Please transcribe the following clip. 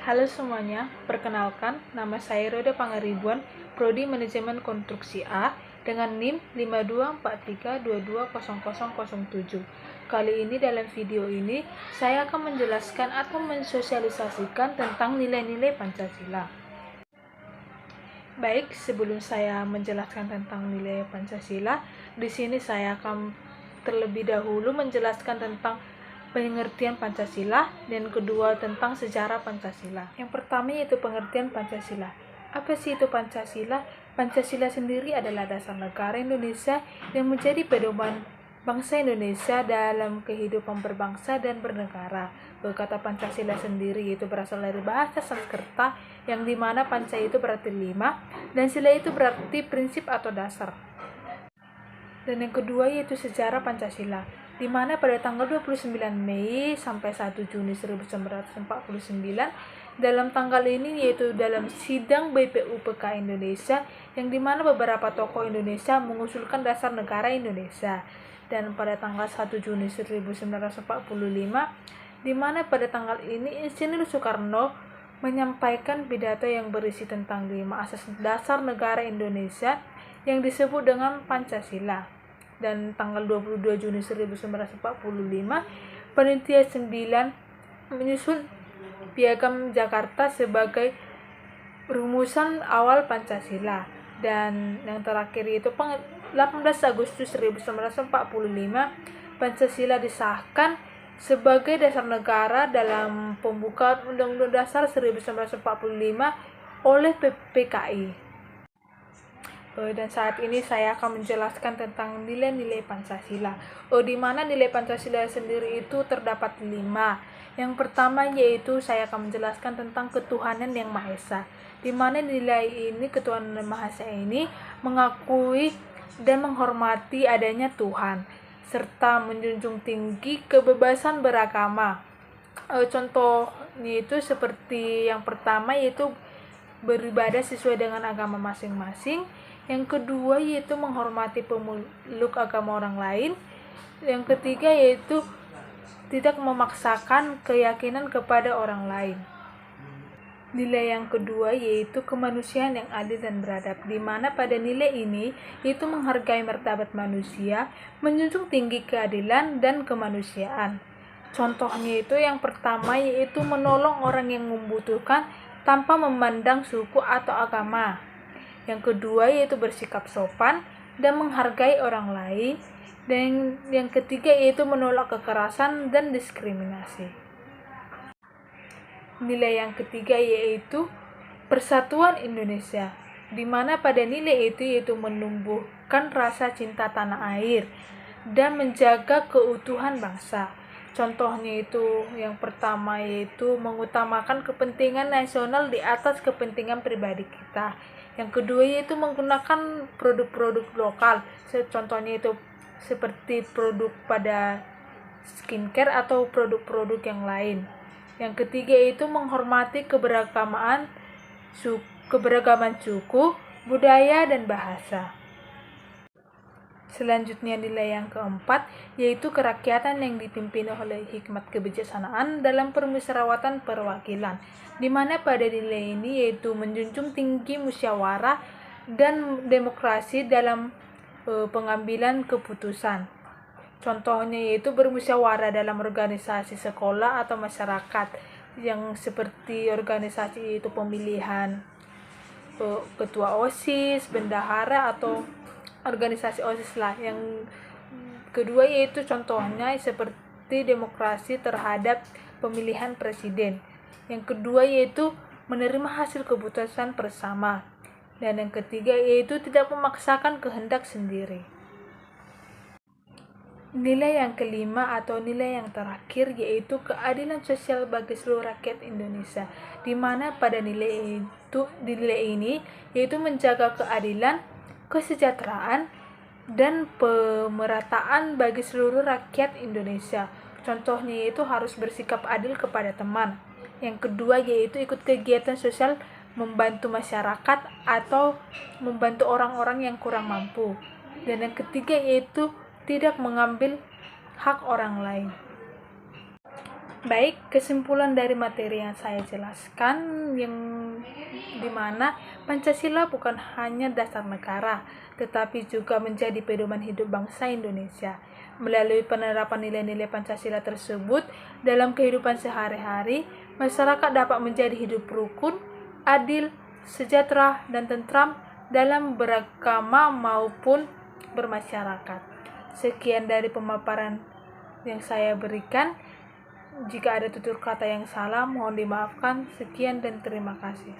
Halo semuanya, perkenalkan nama saya Roda Pangaribuan, Prodi Manajemen Konstruksi A dengan NIM 5243220007. Kali ini dalam video ini saya akan menjelaskan atau mensosialisasikan tentang nilai-nilai Pancasila. Baik, sebelum saya menjelaskan tentang nilai Pancasila, di sini saya akan terlebih dahulu menjelaskan tentang pengertian Pancasila, dan kedua tentang sejarah Pancasila. Yang pertama yaitu pengertian Pancasila. Apa sih itu Pancasila? Pancasila sendiri adalah dasar negara Indonesia yang menjadi pedoman bangsa Indonesia dalam kehidupan berbangsa dan bernegara. Kata Pancasila sendiri itu berasal dari bahasa Sanskerta yang dimana Panca itu berarti 5 dan Sila itu berarti prinsip atau dasar. Dan yang kedua yaitu sejarah Pancasila, di mana pada tanggal 29 Mei sampai 1 Juni 1949 dalam tanggal ini yaitu dalam sidang BPUPK Indonesia yang dimana beberapa tokoh Indonesia mengusulkan dasar negara Indonesia. Dan pada tanggal 1 Juni 1945 di mana pada tanggal ini Insinyur Soekarno menyampaikan pidato yang berisi tentang 5 asas dasar negara Indonesia yang disebut dengan Pancasila. Dan tanggal 22 Juni 1945 Panitia 9 menyusun Piagam Jakarta sebagai rumusan awal Pancasila. Dan yang terakhir itu 18 Agustus 1945 Pancasila disahkan sebagai dasar negara dalam pembukaan Undang-Undang Dasar 1945 oleh PPKI. Dan saat ini saya akan menjelaskan tentang nilai-nilai Pancasila. Di mana nilai Pancasila sendiri itu terdapat 5. Yang pertama yaitu saya akan menjelaskan tentang ketuhanan yang Maha Esa. Di mana nilai ini, ketuhanan yang Maha Esa ini mengakui dan menghormati adanya Tuhan serta menjunjung tinggi kebebasan beragama. Contohnya itu seperti yang pertama yaitu beribadah sesuai dengan agama masing-masing. Yang kedua yaitu menghormati pemeluk agama orang lain. Yang ketiga yaitu tidak memaksakan keyakinan kepada orang lain. Nilai yang kedua yaitu kemanusiaan yang adil dan beradab, di mana pada nilai ini yaitu menghargai martabat manusia, menjunjung tinggi keadilan dan kemanusiaan. Contohnya itu yang pertama yaitu menolong orang yang membutuhkan tanpa memandang suku atau agama. Yang kedua yaitu bersikap sopan dan menghargai orang lain. Dan yang ketiga yaitu menolak kekerasan dan diskriminasi. Nilai yang ketiga yaitu persatuan Indonesia, di mana pada nilai itu yaitu menumbuhkan rasa cinta tanah air dan menjaga keutuhan bangsa. Contohnya itu yang pertama yaitu mengutamakan kepentingan nasional di atas kepentingan pribadi kita. Yang kedua yaitu menggunakan produk-produk lokal. Contohnya itu seperti produk pada skincare atau produk-produk yang lain. Yang ketiga yaitu menghormati keberagaman suku, budaya, dan bahasa. Selanjutnya nilai yang keempat yaitu kerakyatan yang dipimpin oleh hikmat kebijaksanaan dalam permusyawaratan perwakilan, di mana pada nilai ini yaitu menjunjung tinggi musyawarah dan demokrasi dalam pengambilan keputusan. Contohnya yaitu bermusyawarah dalam organisasi sekolah atau masyarakat yang seperti organisasi itu pemilihan ketua OSIS, bendahara atau organisasi OSIS lah. Yang kedua yaitu contohnya seperti demokrasi terhadap pemilihan presiden. Yang kedua yaitu menerima hasil keputusan bersama. Dan yang ketiga yaitu tidak memaksakan kehendak sendiri. Nilai yang kelima atau nilai yang terakhir yaitu keadilan sosial bagi seluruh rakyat Indonesia, di mana pada nilai ini yaitu menjaga keadilan, kesejahteraan, dan pemerataan bagi seluruh rakyat Indonesia. Contohnya yaitu harus bersikap adil kepada teman. Yang kedua yaitu ikut kegiatan sosial, membantu masyarakat atau membantu orang-orang yang kurang mampu. Dan yang ketiga yaitu tidak mengambil hak orang lain. Baik, kesimpulan dari materi yang saya jelaskan, yang dimana Pancasila bukan hanya dasar negara, tetapi juga menjadi pedoman hidup bangsa Indonesia. Melalui penerapan nilai-nilai Pancasila tersebut dalam kehidupan sehari-hari, masyarakat dapat menjadi hidup rukun, adil, sejahtera, dan tentram dalam beragama maupun bermasyarakat. Sekian dari pemaparan yang saya berikan. Jika ada tutur kata yang salah, mohon dimaafkan. Sekian dan terima kasih.